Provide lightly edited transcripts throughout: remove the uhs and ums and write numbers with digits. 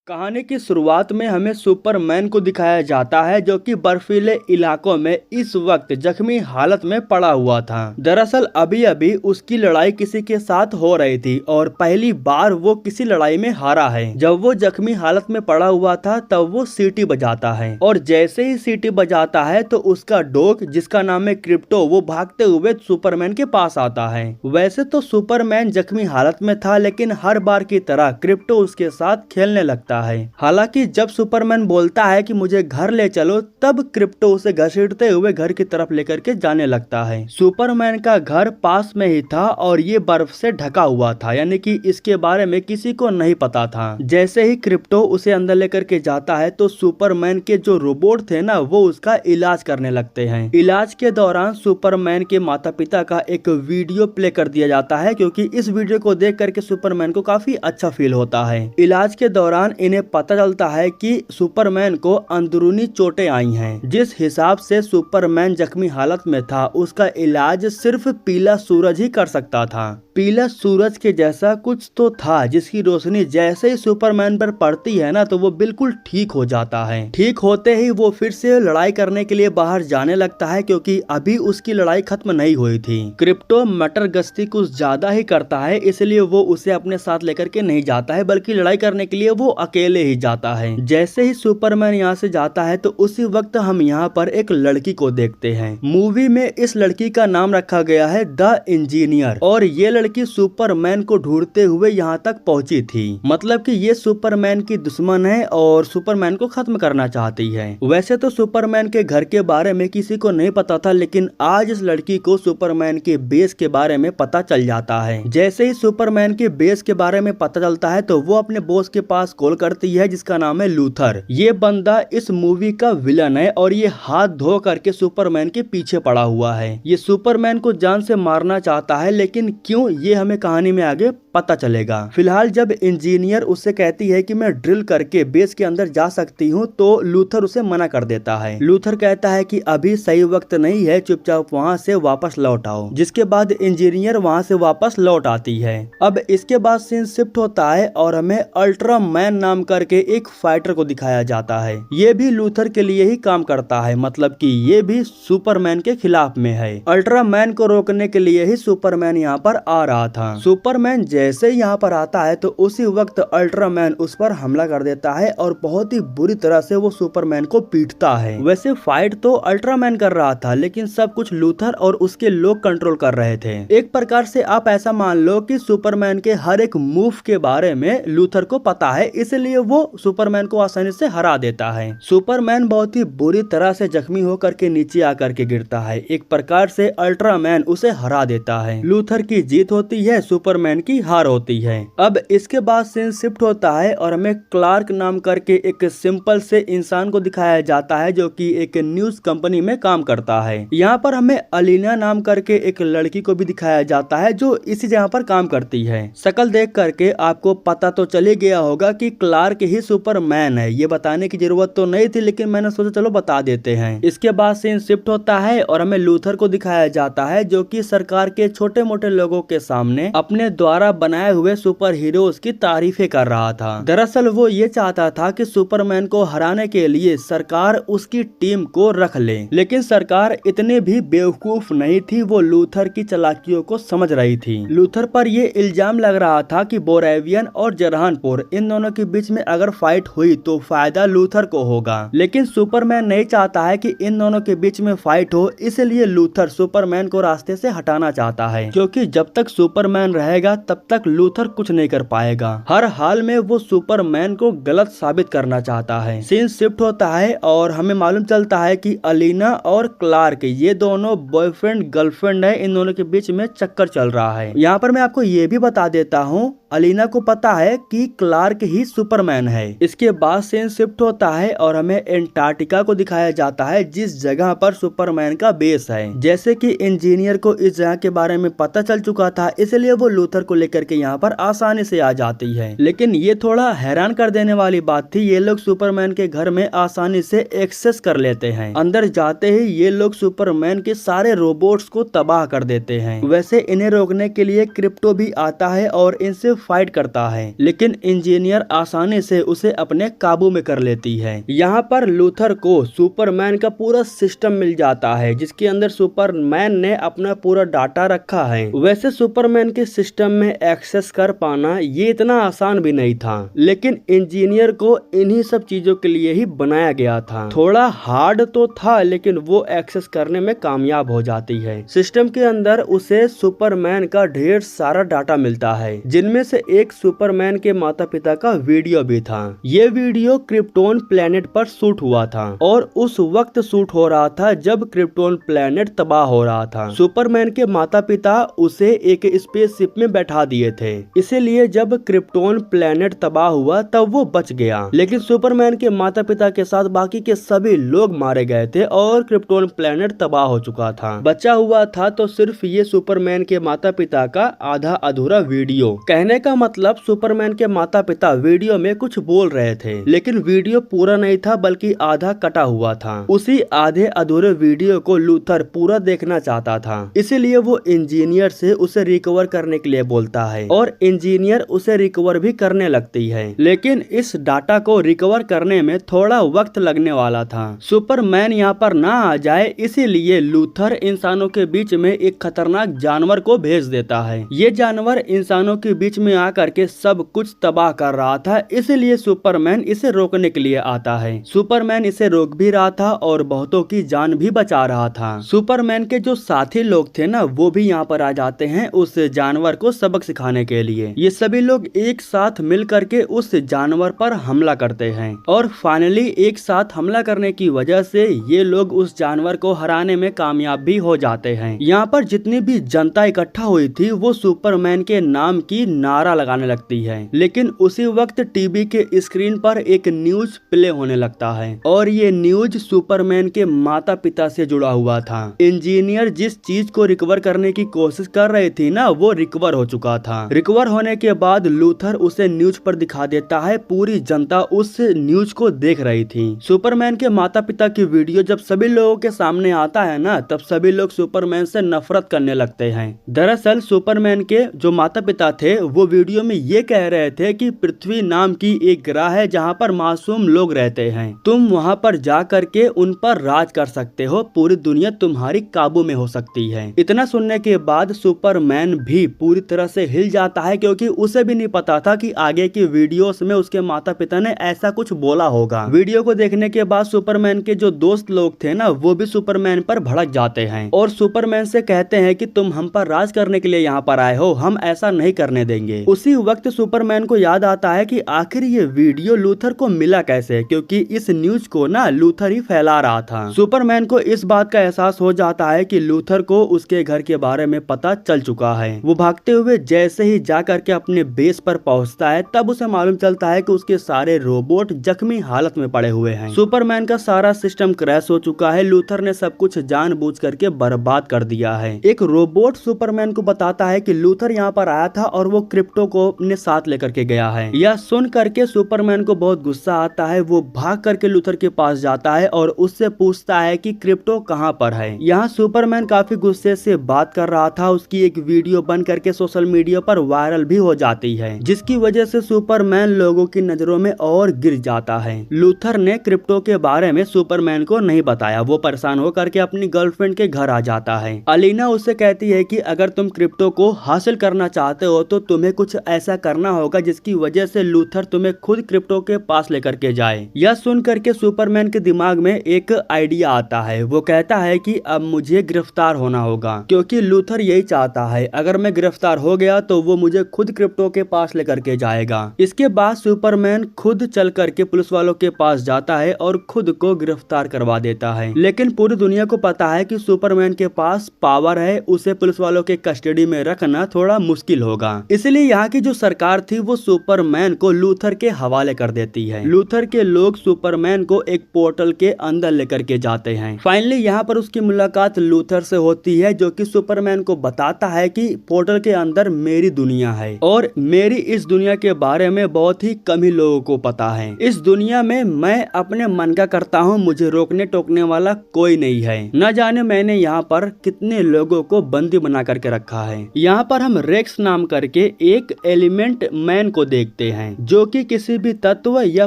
कहानी की शुरुआत में हमें सुपरमैन को दिखाया जाता है जो कि बर्फीले इलाकों में इस वक्त जख्मी हालत में पड़ा हुआ था। दरअसल अभी अभी उसकी लड़ाई किसी के साथ हो रही थी और पहली बार वो किसी लड़ाई में हारा है। जब वो जख्मी हालत में पड़ा हुआ था तब वो सीटी बजाता है और जैसे ही सीटी बजाता है तो उसका डॉग जिसका नाम है क्रिप्टो वो भागते हुए सुपरमैन के पास आता है। वैसे तो सुपरमैन जख्मी हालत में था लेकिन हर बार की तरह क्रिप्टो उसके साथ खेलने लगता है। हालांकि जब सुपरमैन बोलता है कि मुझे घर ले चलो तब क्रिप्टो उसे घसीटते हुए घर की तरफ लेकर के जाने लगता है। सुपरमैन का घर पास में ही था और ये बर्फ से ढका हुआ था, यानी कि इसके बारे में किसी को नहीं पता था। जैसे ही क्रिप्टो उसे अंदर लेकर के जाता है तो सुपरमैन के जो रोबोट थे ना वो उसका इलाज करने लगते हैं। इलाज के दौरान सुपरमैन के माता पिता का एक वीडियो प्ले कर दिया जाता है क्योंकि इस वीडियो को देख करके सुपरमैन को काफी अच्छा फील होता है। इलाज के दौरान इन्हें पता चलता है कि सुपरमैन को अंदरूनी चोटें आई हैं। जिस हिसाब से सुपरमैन जख्मी हालत में था उसका इलाज सिर्फ पीला सूरज ही कर सकता था। पीला सूरज के जैसा कुछ तो था जिसकी रोशनी जैसे ही सुपरमैन पर पड़ती है ना तो वो बिल्कुल ठीक हो जाता है। ठीक होते ही वो फिर से लड़ाई करने के लिए बाहर जाने लगता है क्योंकि अभी उसकी लड़ाई खत्म नहीं हुई थी। क्रिप्टो मटर गश्ती कुछ ज्यादा ही करता है इसलिए वो उसे अपने साथ लेकर के नहीं जाता है बल्कि लड़ाई करने के लिए वो अकेले ही जाता है। जैसे ही सुपरमैन यहाँ से जाता है तो उसी वक्त हम यहाँ पर एक लड़की को देखते हैं। मूवी में इस लड़की का नाम रखा गया है द इंजीनियर और ये लड़की सुपरमैन को ढूंढते हुए यहाँ तक पहुंची थी। मतलब कि ये सुपरमैन की दुश्मन है और सुपरमैन को खत्म करना चाहती है। वैसे तो सुपरमैन के घर के बारे में किसी को नहीं पता था लेकिन आज इस लड़की को सुपरमैन के बेस के बारे में पता चल जाता है। जैसे ही सुपरमैन के बेस के बारे में पता चलता है तो वो अपने बॉस के पास कॉल करती है जिसका नाम है लूथर। ये बंदा इस मूवी का विलन है और ये हाथ धो करके सुपरमैन के पीछे पड़ा हुआ है। ये सुपरमैन को जान से मारना चाहता है लेकिन क्यों ये हमें कहानी में आगे पता चलेगा। फिलहाल जब इंजीनियर उससे कहती है कि मैं ड्रिल करके बेस के अंदर जा सकती हूँ तो लूथर उसे मना कर देता है। लूथर कहता है कि अभी सही वक्त नहीं है, चुपचाप वहाँ से वापस लौट आओ। जिसके बाद इंजीनियर वहाँ से वापस लौट आती है। अब इसके बाद सीन शिफ्ट होता है और हमें अल्ट्रा मैन नाम करके एक फाइटर को दिखाया जाता है। ये भी लूथर के लिए ही काम करता है, मतलब कि ये भी सुपरमैन के खिलाफ में है। अल्ट्रा मैन को रोकने के लिए ही सुपरमैन यहाँ पर आ रहा था। सुपरमैन जैसे यहाँ पर आता है तो उसी वक्त अल्ट्रामैन उस पर हमला कर देता है और बहुत ही बुरी तरह से वो सुपरमैन को पीटता है। वैसे फाइट तो अल्ट्रामैन कर रहा था लेकिन सब कुछ लूथर और उसके लोग कंट्रोल कर रहे थे। एक प्रकार से आप ऐसा मान लो कि सुपरमैन के हर एक मूव के बारे में लूथर को पता है, इसलिए वो सुपरमैन को आसानी से हरा देता है। सुपरमैन बहुत ही बुरी तरह से जख्मी होकर के नीचे आकर के गिरता है। एक प्रकार से अल्ट्रामैन उसे हरा देता है। लूथर की जीत होती है, सुपरमैन की हार होती है। अब इसके बाद सीन शिफ्ट होता है और हमें क्लार्क नाम करके एक सिंपल से इंसान को दिखाया जाता है जो कि एक न्यूज कंपनी में काम करता है। यहाँ पर हमें अलीना नाम करके एक लड़की को भी दिखाया जाता है जो इसी जगह पर काम करती है। शक्ल देख करके आपको पता तो चले गया होगा कि क्लार्क ही सुपरमैन है। ये बताने की जरूरत तो नहीं थी लेकिन मैंने सोचा चलो बता देते हैं। इसके बाद सीन शिफ्ट होता है और हमें लूथर को दिखाया जाता है जो कि सरकार के छोटे मोटे लोगों के सामने अपने द्वारा बनाए हुए सुपर हीरोज की तारीफें कर रहा था। दरअसल वो ये चाहता था कि सुपरमैन को हराने के लिए सरकार उसकी टीम को रख ले, लेकिन सरकार इतनी भी बेवकूफ नहीं थी, वो लूथर की चालाकियों को समझ रही थी। लूथर पर ये इल्जाम लग रहा था कि बोरेवियन और जरहानपुर इन दोनों के बीच में अगर फाइट हुई तो फायदा लूथर को होगा, लेकिन सुपरमैन नहीं चाहता है कि इन दोनों के बीच में फाइट हो, इसलिए लूथर सुपरमैन को रास्ते से हटाना चाहता है क्योंकि जब तक सुपरमैन रहेगा तब तक लूथर कुछ नहीं कर पाएगा। हर हाल में वो सुपरमैन को गलत साबित करना चाहता है। सीन शिफ्ट होता है और हमें मालूम चलता है कि अलीना और क्लार्क ये दोनों बॉयफ्रेंड गर्लफ्रेंड है, इन दोनों के बीच में चक्कर चल रहा है। यहाँ पर मैं आपको ये भी बता देता हूँ अलीना को पता है कि क्लार्क ही सुपरमैन है। इसके बाद सीन शिफ्ट होता है और हमें एंटार्क्टिका को दिखाया जाता है जिस जगह पर सुपरमैन का बेस है। जैसे कि इंजीनियर को इस जगह के बारे में पता चल चुका था इसलिए वो लूथर को लेकर के यहाँ पर आसानी से आ जाती है। लेकिन ये थोड़ा हैरान कर देने वाली बात थी, ये लोग सुपरमैन के घर में आसानी से एक्सेस कर लेते हैं। अंदर जाते ही ये लोग सुपरमैन के सारे रोबोट्स को तबाह कर देते हैं। वैसे इन्हें रोकने के लिए क्रिप्टो भी आता है और इनसे फाइट करता है, लेकिन इंजीनियर आसानी से उसे अपने काबू में कर लेती है। यहाँ पर लूथर को सुपरमैन का पूरा सिस्टम मिल जाता है, जिसके अंदर सुपरमैन ने अपना पूरा डाटा रखा है। वैसे सुपरमैन के सिस्टम में एक्सेस कर पाना ये इतना आसान भी नहीं था, लेकिन इंजीनियर को इन्हीं सब चीजों के लिए ही बनाया गया था। थोड़ा हार्ड तो था, लेकिन वो एक्सेस करने में कामयाब हो जाती है। सिस्टम के अंदर उसे सुपरमैन का ढेर सारा डाटा मिलता है, जिनमें से एक सुपरमैन के माता पिता का वीडियो भी था। ये वीडियो क्रिप्टोन प्लेनेट पर शूट हुआ था और उस वक्त शूट हो रहा था जब क्रिप्टोन प्लेनेट तबाह हो रहा था। सुपरमैन के माता पिता उसे एक स्पेसशिप में बैठा दिए थे, इसीलिए जब क्रिप्टोन प्लेनेट तबाह हुआ तब वो बच गया। लेकिन सुपरमैन के माता पिता के साथ बाकी के सभी लोग मारे गए थे और क्रिप्टोन प्लेनेट तबाह हो चुका था। बचा हुआ था तो सिर्फ ये सुपरमैन के माता पिता का आधा अधूरा वीडियो। कहने का मतलब सुपरमैन के माता पिता वीडियो में कुछ बोल रहे थे, लेकिन वीडियो पूरा नहीं था बल्कि आधा कटा हुआ था। उसी आधे अधूरे वीडियो को लूथर पूरा देखना चाहता था, इसीलिए वो इंजीनियर से उसे रिकवर करने के लिए बोलता है और इंजीनियर उसे रिकवर भी करने लगती है। लेकिन इस डाटा को रिकवर करने में थोड़ा वक्त लगने वाला था। सुपरमैन यहाँ पर ना आ जाए इसीलिए लूथर इंसानों के बीच में एक खतरनाक जानवर को भेज देता है। ये जानवर इंसानों के बीच में आकर के सब कुछ तबाह कर रहा था, इसीलिए सुपरमैन इसे रोकने के लिए आता है। सुपरमैन इसे रोक भी रहा था और बहुतों की जान भी बचा रहा था। सुपरमैन के जो साथी लोग थे ना, वो भी यहाँ पर आ जाते हैं उस जानवर को सबक सिखाने के लिए। ये सभी लोग एक साथ मिल करके उस जानवर पर हमला करते हैं और फाइनली एक साथ हमला करने की वजह से ये लोग उस जानवर को हराने में कामयाब भी हो जाते हैं। यहाँ पर जितनी भी जनता इकट्ठा हुई थी वो सुपरमैन के नाम की नारा लगाने लगती है, लेकिन उसी वक्त टीवी के स्क्रीन पर एक न्यूज प्ले होने लगता है और ये न्यूज सुपरमैन के माता पिता से जुड़ा हुआ था। इंजीनियर जिस चीज को रिकवर करने की कोशिश कर रहे थे ना, वो रिकवर हो चुका था। रिकवर होने के बाद लूथर उसे न्यूज पर दिखा देता है। पूरी जनता उस न्यूज को देख रही थी। सुपरमैन के माता पिता की वीडियो जब सभी लोगों के सामने आता है ना, तब सभी लोग सुपरमैन से नफरत करने लगते हैं। दरअसल सुपरमैन के जो माता पिता थे वो वीडियो में ये कह रहे थे कि पृथ्वी नाम की एक ग्रह है जहाँ पर मासूम लोग रहते हैं, तुम वहाँ पर जा करके उन पर राज कर सकते हो, पूरी दुनिया तुम्हारी काबू में हो सकती है। इतना सुनने के बाद सुपरमैन भी पूरी तरह से हिल जाता है, क्योंकि उसे भी नहीं पता था कि आगे की वीडियोस में उसके माता पिता ने ऐसा कुछ बोला होगा। वीडियो को देखने के बाद सुपरमैन के जो दोस्त लोग थे ना, वो भी सुपरमैन पर भड़क जाते हैं और सुपरमैन से कहते हैं कि तुम हम पर राज करने के लिए यहाँ पर आए हो, हम ऐसा नहीं करने देंगे। उसी वक्त सुपरमैन को याद आता है कि आखिर ये वीडियो लूथर को मिला कैसे, क्योंकि इस न्यूज को ना लूथर ही फैला रहा था। सुपरमैन को इस बात का एहसास हो जाता है कि लूथर को उसके घर के बारे में पता चल चुका है। वो भागते हुए जैसे ही जा करके अपने बेस पर पहुंचता है, तब उसे मालूम चलता है कि उसके सारे रोबोट जख्मी हालत में पड़े हुए हैं। सुपरमैन का सारा सिस्टम क्रैश हो चुका है। लूथर ने सब कुछ जानबूझ करके बर्बाद कर दिया है। एक रोबोट सुपरमैन को बताता है कि लूथर यहाँ पर आया था और वो क्रिप्टो को अपने साथ लेकर के गया है। यह सुन करके सुपरमैन को बहुत गुस्सा आता है। वो भाग करके लूथर के पास जाता है और उससे पूछता है कि क्रिप्टो कहाँ पर है। यहाँ सुपरमैन काफी गुस्से से बात कर रहा था। उसकी एक वीडियो बन करके सोशल मीडिया पर वायरल भी हो जाती है, जिसकी वजह से सुपरमैन लोगों की नजरों में और गिर जाता है। लूथर ने क्रिप्टो के बारे में सुपरमैन को नहीं बताया। वो परेशान होकर के अपनी गर्लफ्रेंड के घर आ जाता है। अलीना उससे कहती है कि अगर तुम क्रिप्टो को हासिल करना चाहते हो तो तुम्हें कुछ ऐसा करना होगा जिसकी वजह से लूथर तुम्हें खुद क्रिप्टो के पास लेकर के जाए। यह सुन करके सुपरमैन के दिमाग में एक आइडिया आता है। वो कहता है कि अब मुझे गिरफ्तार होना होगा, क्योंकि लूथर यही चाहता है। अगर मैं गिरफ्तार हो गया तो वो मुझे खुद क्रिप्टो के पास लेकर के जाएगा। इसके बाद सुपरमैन खुद चल करके पुलिस वालों के पास जाता है और खुद को गिरफ्तार करवा देता है। लेकिन पूरी दुनिया को पता है कि सुपरमैन के पास पावर है, उसे पुलिस वालों के कस्टडी में रखना थोड़ा मुश्किल होगा। इसलिए यहाँ की जो सरकार थी वो सुपरमैन को लूथर के हवाले कर देती है। लूथर के लोग सुपरमैन को एक पोर्टल के अंदर लेकर के जाते हैं। फाइनली यहाँ पर उसकी मुलाकात लूथर से होती है, जो कि सुपरमैन को बताता है कि पोर्टल के अंदर मेरी दुनिया है और मेरी इस दुनिया के बारे में बहुत ही कम ही लोगों को पता है। इस दुनिया में मैं अपने मन का करता हूँ, मुझे रोकने टोकने वाला कोई नहीं है। न जाने मैंने यहाँ पर कितने लोगों को बंदी बना करके रखा है। यहाँ पर हम रेक्स नाम करके एक एलिमेंट मैन को देखते हैं जो कि किसी भी तत्व या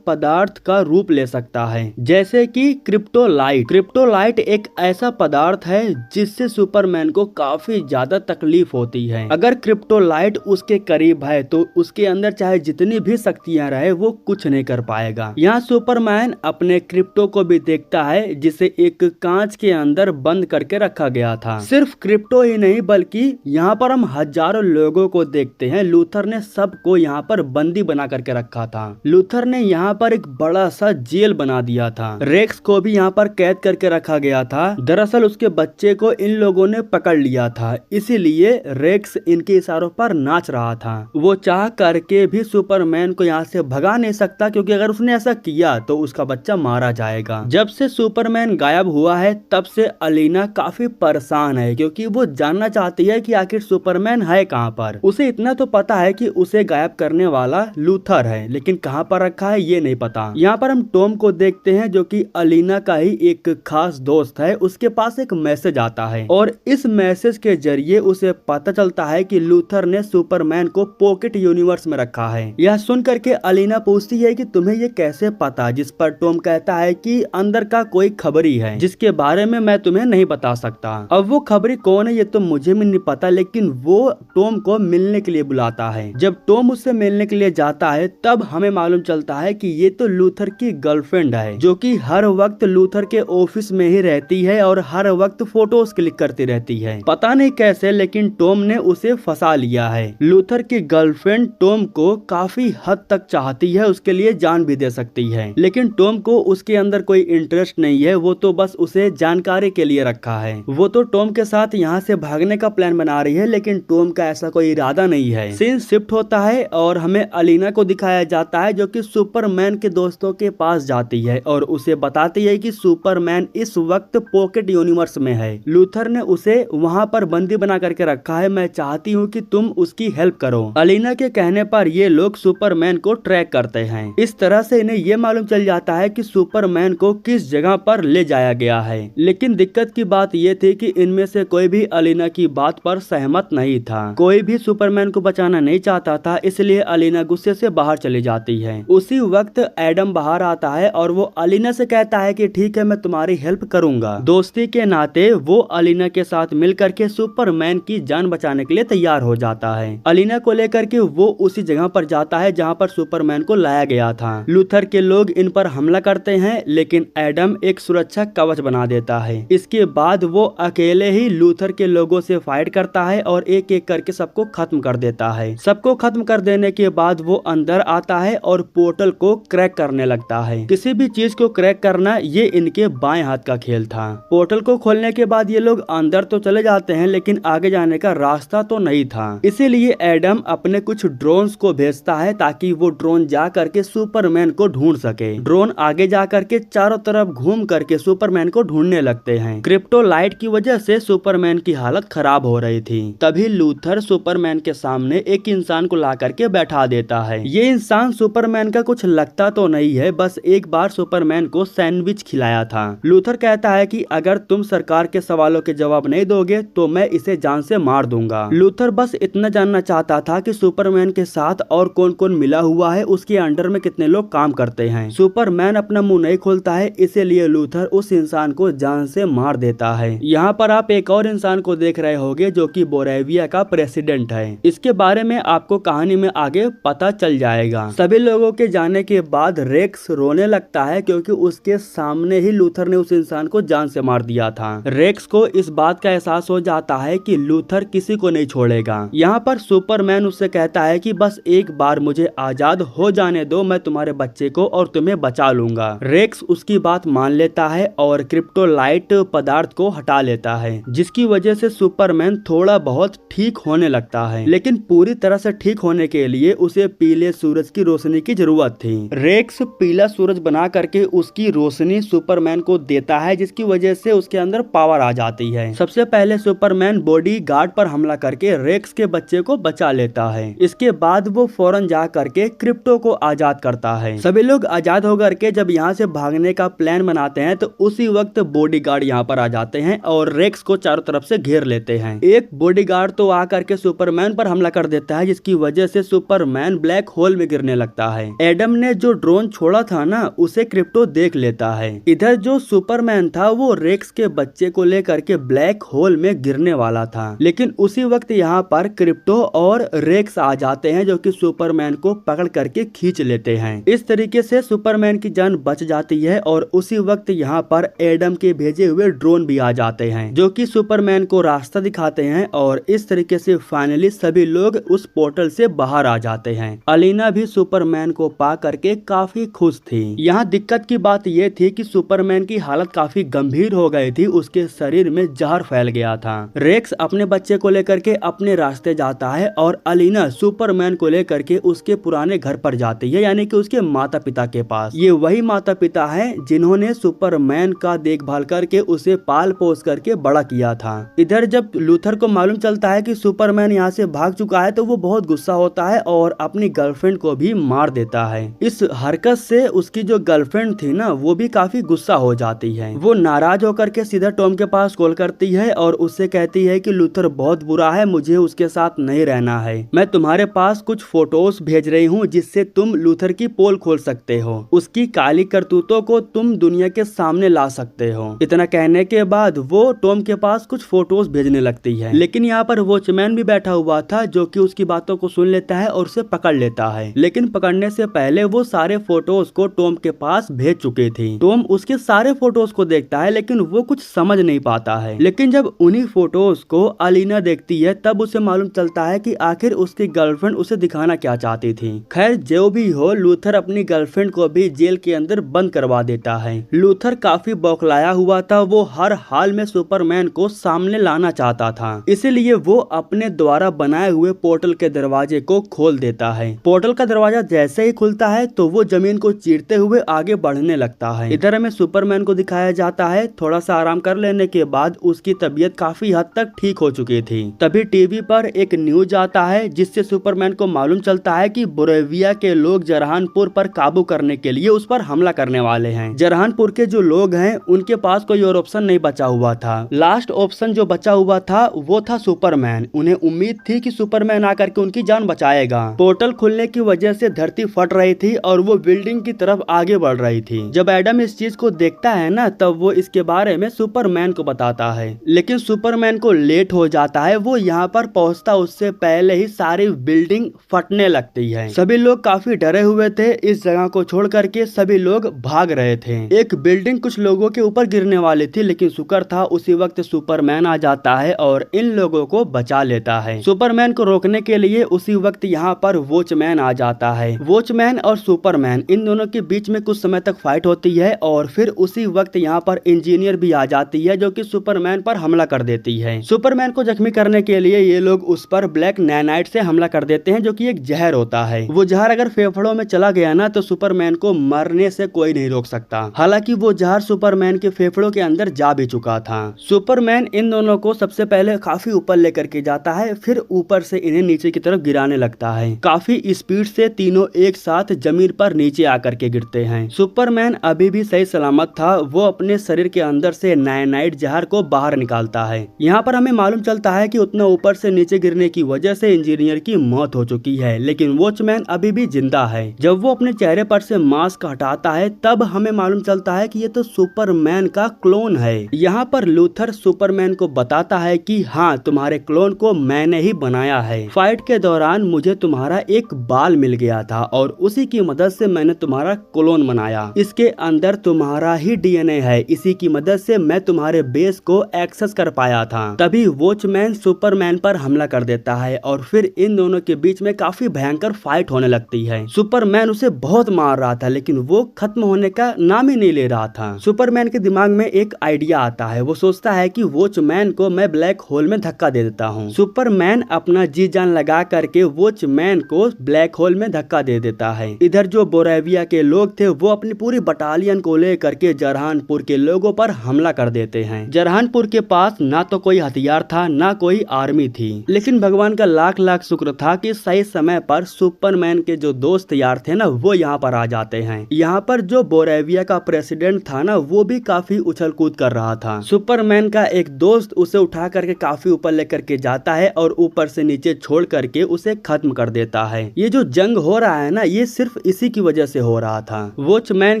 पदार्थ का रूप ले सकता है, जैसे कि क्रिप्टोलाइट। क्रिप्टोलाइट एक ऐसा पदार्थ है जिससे सुपरमैन को काफी ज्यादा तकलीफ होती है। अगर क्रिप्टोलाइट उसके करीब है तो उसके अंदर चाहे जितनी भी शक्तियां रहे वो कुछ नहीं कर पाएगा। यहाँ सुपरमैन अपने क्रिप्टो को भी देखता है जिसे एक कांच के अंदर बंद करके रखा गया था। सिर्फ क्रिप्टो ही नहीं बल्कि यहाँ पर हम हजारों लोगों को देखते हैं। लूथर ने सबको यहाँ पर बंदी बना करके रखा था। लूथर ने यहाँ पर एक बड़ा सा जेल बना दिया था। रेक्स को भी यहाँ पर कैद करके रखा गया था। दरअसल उसके बच्चे को इन लोगों ने पकड़ लिया था, इसीलिए रेक्स इनके इशारों पर नाच रहा था। वो चाह करके भी सुपरमैन को यहाँ से भगा नहीं सकता, क्योंकि अगर उसने ऐसा किया तो उसका बच्चा मारा जाएगा। जब से सुपरमैन गायब हुआ है तब से अलीना काफी परेशान है, क्योंकि वो जानना चाहती है कि आखिर सुपरमैन है कहाँ पर। उसे इतना तो पता है कि उसे गायब करने वाला लूथर है, लेकिन कहाँ पर रखा है ये नहीं पता। यहाँ पर हम टॉम को देखते हैं जो कि अलीना का ही एक खास दोस्त है। उसके पास एक मैसेज आता है और इस मैसेज के जरिए उसे पता चलता है कि लूथर ने सुपरमैन को पॉकेट यूनिवर्स में रखा है। यह सुन करके अलीना पूछती है कि तुम्हें ये कैसे पता, जिस पर टॉम कहता है कि अंदर का कोई खबरी है जिसके बारे में मैं तुम्हें नहीं बता सकता। अब वो खबरी कौन है ये तो मुझे भी नहीं पता, लेकिन वो टॉम को मिलने के लिए बुलाता है। जब टॉम उससे मिलने के लिए जाता है तब हमें मालूम चलता है कि ये तो लूथर की गर्लफ्रेंड है, जो कि हर वक्त लूथर के ऑफिस में ही रहती है और हर वक्त फोटोज क्लिक करती रहती है। पता नहीं कैसे, लेकिन टॉम ने उसे फंसा लिया है। लूथर की गर्लफ्रेंड टॉम को काफी हद तक चाहती है, उसके लिए जान भी दे सकती है, लेकिन टॉम को उसके अंदर कोई इंटरेस्ट नहीं है। वो तो बस उसे जानकारी के लिए रखा है। वो तो टॉम के साथ यहाँ से भागने का प्लान बना रही है, लेकिन टॉम का ऐसा कोई इरादा नहीं है। सीन शिफ्ट होता है और हमें अलीना को दिखाया जाता है जो कि सुपरमैन के दोस्तों के पास जाती है और उसे बताती है कि सुपरमैन इस वक्त पॉकेट यूनिवर्स में है। लूथर ने उसे वहाँ पर बंदी बना करके रखा है। मैं चाहती हूँ कि तुम उसकी हेल्प करो। अलीना के कहने पर ये लोग सुपरमैन को ट्रैक करते हैं। इस तरह से इन्हें ये मालूम चल जाता है कि सुपरमैन को किस जगह पर ले जाया गया है। लेकिन दिक्कत की बात ये थी कि इनमें से कोई भी अलीना की बात पर सहमत नहीं था। कोई भी सुपरमैन को बचाना नहीं चाहता था, इसलिए अलीना गुस्से से बाहर चली जाती है। उसी वक्त एडम बाहर आता है और वो अलीना से कहता है कि ठीक है मैं तुम्हारी हेल्प करूंगा। दोस्ती के नाते वो अलीना के साथ मिलकर के सुपरमैन की जान बचाने के लिए तैयार हो जाता है। अलीना को लेकर के वो उसी जगह पर जाता है जहाँ पर सुपरमैन को लाया गया था। लूथर के लोग इन पर हमला करते हैं, लेकिन एडम एक सुरक्षा कवच बना देता है। इसके बाद वो अकेले ही लूथर के लोगों से फाइट करता है और एक एक करके सबको खत्म कर देता है। सबको खत्म कर देने के बाद वो अंदर आता है और पोर्टल को क्रैक करने लगता है। किसी भी चीज को क्रैक करना ये इनके बाएं हाथ का खेल था। पोर्टल को खोलने के बाद ये लोग अंदर तो चले जाते हैं, लेकिन आगे जाने का रास्ता तो नहीं था। इसीलिए एडम अपने कुछ ड्रोन्स को भेजता है ताकि वो ड्रोन जा करके सुपरमैन को ढूंढ सके। ड्रोन आगे जा करके चारों तरफ घूम करके सुपरमैन को ढूंढने लगते हैं। क्रिप्टोलाइट की वजह से सुपरमैन की हालत खराब हो रही थी। तभी लूथर सुपरमैन के सामने एक इंसान को ला करके बैठा देता है। ये इंसान सुपरमैन का कुछ लगता तो नहीं है, बस एक बार सुपरमैन को सैंडविच खिलाया था। लूथर कहता है कि अगर तुम सरकार के सवालों के जवाब नहीं दोगे तो मैं इसे जान से मार दूंगा। लूथर बस इतना जानना चाहता था कि सुपरमैन के साथ और कौन कौन मिला हुआ है, उसके अंडर में कितने लोग काम करते हैं। सुपरमैन अपना मुंह नहीं खोलता है, इसीलिए लूथर उस इंसान को जान से मार देता है। यहाँ पर आप एक और इंसान को देख रहे होंगे जो कि बोरेविया का प्रेसिडेंट है। इसके बारे में आपको कहानी में आगे पता चल जाएगा। सभी लोगों के जाने के बाद रेक्स रोने लगता है, क्योंकि उसके सामने ही लूथर ने उस इंसान को जान से मार दिया था। रेक्स को इस बात का एहसास हो जाता है कि लूथर किसी को नहीं छोड़ेगा। यहाँ पर सुपरमैन उससे कहता है कि बस एक बार मुझे आजाद हो जाने दो, मैं तुम्हारे बच्चे को और तुम्हें बचा लूंगा। रेक्स उसकी बात मान लेता है और क्रिप्टोलाइट पदार्थ को हटा लेता है, जिसकी वजह से सुपरमैन थोड़ा बहुत ठीक होने लगता है। लेकिन पूरी तरह से ठीक होने के लिए उसे पीले सूरज की रोशनी की जरूरत थी। रेक्स पीला सूरज बना करके उसकी रोशनी सुपरमैन को देता है, जिसकी वजह से उसके अंदर पावर आ जाती है। सबसे पहले सुपरमैन बॉडी गार्ड पर हमला करके रेक्स के बच्चे को बचा लेता है। इसके बाद वो फौरन जा करके क्रिप्टो को आजाद करता है। सभी लोग आजाद होकर के जब यहाँ से भागने का प्लान बनाते हैं तो उसी वक्त बॉडीगार्ड यहाँ पर आ जाते हैं और रेक्स को चारों तरफ से घेर लेते हैं। एक बॉडीगार्ड तो आकर के सुपरमैन पर हमला कर देता है, जिसकी वजह से सुपरमैन ब्लैक होल में गिरने लगता है। एडम ने जो ड्रोन छोड़ा था ना, उसे क्रिप्टो देख लेता है। इधर जो सुपरमैन था वो रेक्स के बच्चे को लेकर के ब्लैक होल में गिरने वाला था, लेकिन उसी वक्त यहाँ पर क्रिप्टो और रेक्स आ जाते हैं, जो कि सुपरमैन को पकड़ करके खींच लेते हैं। इस तरीके से सुपरमैन की जान बच जाती है और उसी वक्त यहाँ पर एडम के भेजे हुए ड्रोन भी आ जाते हैं, जो कि सुपरमैन को रास्ता दिखाते हैं और इस तरीके से फाइनली सभी लोग उस पोर्टल से बाहर आ जाते हैं। अलीना भी सुपरमैन को पा करके काफी खुश थी। यहाँ दिक्कत की बात ये थी कि सुपरमैन की हालत काफी गंभीर हो गई थी, उसके शरीर में जहर फैल गया था। रेक्स अपने बच्चे को लेकर के अपने रास्ते जाता है और अलीना सुपरमैन को लेकर के उसके पुराने घर पर जाती है, यानी कि उसके माता पिता के पास। ये वही माता पिता हैं जिन्होंने सुपरमैन का देखभाल करके उसे पाल पोस करके बड़ा किया था। इधर जब लूथर को मालूम चलता है कि सुपरमैन यहाँ से भाग चुका है तो वो बहुत गुस्सा होता है और अपनी गर्लफ्रेंड को भी मार देता है। इस हरकत से उसकी जो गर्लफ्रेंड थी ना, वो भी काफी गुस्सा हो जाती है। वो नाराज होकर के सीधा टॉम के पास कॉल करती है और उससे कहती है कि लूथर बहुत बुरा है, मुझे उसके साथ नहीं रहना है। मैं तुम्हारे पास कुछ फोटोज भेज रही हूँ जिससे तुम लूथर की पोल खोल सकते हो, उसकी काली करतूतों को तुम दुनिया के सामने ला सकते हो। इतना कहने के बाद वो टॉम के पास कुछ फोटोज भेजने लगती है, लेकिन यहाँ पर वॉचमैन भी बैठा हुआ था जो कि उसकी बातों को सुन लेता है और उसे पकड़ लेता है। लेकिन पकड़ने से पहले वो सारे फोटोज को टॉम के पास भेज चुके थे। टॉम उसके सारे फोटोज को देखता है लेकिन वो कुछ समझ नहीं पाता है। लेकिन जब उन्हीं फोटोज को अलीना देखती है तब उसे मालूम चलता है कि आखिर उसकी गर्लफ्रेंड उसे दिखाना क्या चाहती थी। खैर जो भी हो, लूथर अपनी गर्लफ्रेंड को भी जेल के अंदर बंद करवा देता है। लूथर काफी बौखलाया हुआ था, वो हर हाल में सुपरमैन को सामने लाना चाहता था, इसीलिए वो अपने द्वारा बनाए हुए पोर्टल के दरवाजे को खोल देता है। पोर्टल का दरवाजा जैसे ही खुलता है तो वो जमीन को चीरते हुए आगे बढ़ने लगता है। इधर हमें सुपरमैन को दिखाया जाता है, थोड़ा सा आराम कर लेने के बाद उसकी तबीयत काफी हद तक ठीक हो चुकी थी। तभी टीवी पर एक न्यूज आता है जिससे सुपरमैन को मालूम चलता है कि बोरेविया के लोग जरहानपुर पर काबू करने के लिए उस पर हमला करने वाले हैं। जरहानपुर के जो लोग हैं उनके पास कोई और ऑप्शन नहीं बचा हुआ था। लास्ट ऑप्शन जो बचा हुआ था वो था सुपरमैन। उन्हें उम्मीद थी कि सुपरमैन आकर के उनकी जान बचाएगा। पोर्टल खुलने की वजह से धरती फट रही थी और वो बिल्डिंग की तरफ आगे बढ़ रही थी। जब एडम इस चीज को देखता है ना, तब वो इसके बारे में सुपरमैन को बताता है, लेकिन सुपरमैन को लेट हो जाता है। वो यहाँ पर पहुँचता उससे पहले ही सारी बिल्डिंग फटने लगती है। सभी लोग काफी डरे हुए थे। इस जगह को छोड़ करके सभी लोग भाग रहे थे। एक बिल्डिंग कुछ लोगों के ऊपर गिरने वाली थी, लेकिन शुक्र था उसी वक्त सुपरमैन आ जाता है और इन लोगों को बचा लेता है। सुपरमैन को रोकने के लिए उसी वक्त यहाँ पर वॉचमैन आ जाता है। वॉचमैन और सुपरमैन इन दोनों के बीच में कुछ समय तक फाइट होती है और फिर उसी वक्त यहाँ पर इंजीनियर भी आ जाती है जो कि सुपरमैन पर हमला कर देती है। सुपरमैन को जख्मी करने के लिए ये लोग उस पर ब्लैक नैनाइट से हमला कर देते हैं, जो कि एक जहर होता है। वो जहर अगर फेफड़ों में चला गया ना तो सुपरमैन को मरने से कोई नहीं रोक सकता। हालांकि वो जहर सुपरमैन के फेफड़ों के अंदर जा भी चुका था। सुपरमैन इन दोनों को सबसे पहले काफी ऊपर लेकर के जाता है, फिर ऊपर से इन्हें नीचे की तरफ गिराने लगता है। काफी स्पीड से तीनों एक साथ जमीन पर नीचे आकर के गिरते हैं। सुपरमैन अभी भी सही सलामत था। वो अपने शरीर के अंदर से नाइनाइट जहर को बाहर निकालता है। यहाँ पर हमें मालूम चलता है कि उतना ऊपर से नीचे गिरने की वजह से इंजीनियर की मौत हो चुकी है, लेकिन वॉचमैन अभी भी जिंदा है। जब वो अपने चेहरे पर से मास्क हटाता है तब हमें मालूम चलता है कि ये तो सुपरमैन का क्लोन है। यहाँ पर लूथर सुपरमैन को बताता है कि हाँ, तुम्हारे क्लोन को मैंने ही बनाया है। फाइट के दौरान मुझे तुम्हारा एक बाल मिल गया था और उसी की मदद से मैंने तुम्हारा क्लोन बनाया। इसके अंदर तुम्हारा ही डीएनए है, इसी की मदद से मैं तुम्हारे बेस को एक्सेस कर पाया था। तभी वॉचमैन सुपरमैन पर हमला कर देता है और फिर इन दोनों के बीच में काफी भयंकर फाइट होने लगती है। सुपरमैन उसे बहुत मार रहा था लेकिन वो खत्म होने का नाम ही नहीं ले रहा था। सुपरमैन के दिमाग में एक आइडिया आता है। वो सोचता है कि वॉचमैन को मैं ब्लैक होल में धक्का दे देता हूँ। सुपरमैन अपना जी जान लगा करके वॉचमैन को ब्लैक होल में धक्का दे देता है। इधर जो बोरेविया के लोग थे वो अपनी पूरी बटालियन को लेकर के जरहानपुर के लोगों पर हमला कर देते हैं। जरहानपुर के पास ना तो कोई हथियार था ना कोई आर्मी थी, लेकिन भगवान का लाख लाख शुक्र था कि सही समय पर सुपरमैन के जो दोस्त यार थे ना वो यहाँ पर आ जाते हैं। यहाँ पर जो बोरेविया का प्रेसिडेंट था ना वो भी काफी उछल कूद कर रहा था। सुपरमैन का एक दोस्त उसे उठा करके काफी ऊपर लेकर के जाता है और ऊपर से नीचे नीचे छोड़ करके उसे खत्म कर देता है। ये जो जंग हो रहा है ना, ये सिर्फ इसी की वजह से हो रहा था। वॉचमैन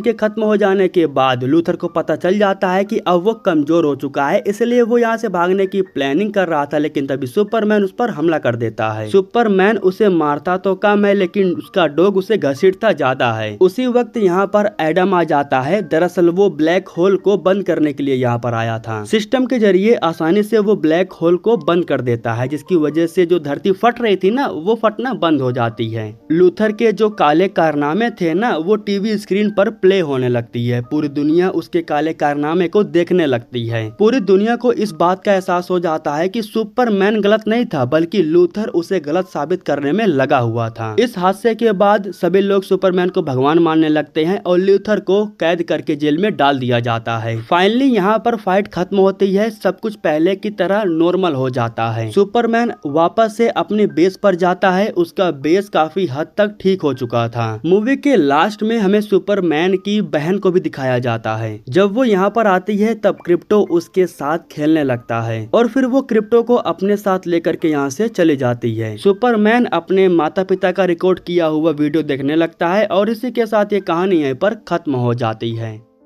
के खत्म हो जाने के बाद लूथर को पता चल जाता है कि अब वो कमजोर हो चुका है, इसलिए वो यहाँ से भागने की प्लानिंग कर रहा था। लेकिन तभी सुपरमैन उस पर हमला कर देता है। सुपरमैन उसे मारता तो कम है, लेकिन उसका डॉग उसे घसीटता ज्यादा है। उसी वक्त यहाँ पर एडम आ जाता है। दरअसल वो ब्लैक होल को बंद करने के लिए यहाँ पर आया था। सिस्टम के जरिए आसानी से वो ब्लैक होल को बंद कर देता है, जिसकी वजह से जो धरती फट रही थी ना, वो फटना बंद हो जाती है। लूथर के जो काले कारनामे थे ना, वो टीवी स्क्रीन पर प्ले होने लगती है। पूरी दुनिया उसके काले कारनामे को देखने लगती है। पूरी दुनिया को इस बात का एहसास हो जाता है कि सुपरमैन गलत नहीं था, बल्कि लूथर उसे गलत साबित करने में लगा हुआ था। इस हादसे के बाद सभी लोग सुपरमैन को भगवान मानने लगते हैं और लूथर को कैद करके जेल में डाल दिया जाता है। फाइनली यहाँ पर फाइट खत्म होती है, सब कुछ पहले की तरह नॉर्मल हो जाता है। सुपरमैन वापस से अपने बेस पर जाता है। उसका बेस काफी हद तक ठीक हो चुका था। मूवी के लास्ट में हमें सुपरमैन की बहन को भी दिखाया जाता है। जब वो यहाँ पर आती है तब क्रिप्टो उसके साथ खेलने लगता है और फिर वो क्रिप्टो को अपने साथ लेकर के यहाँ से चली जाती है। सुपरमैन अपने माता पिता का रिकॉर्ड किया हुआ वीडियो देखने लगता है और इसी के साथ ये कहानी यहीं पर खत्म हो जाती है।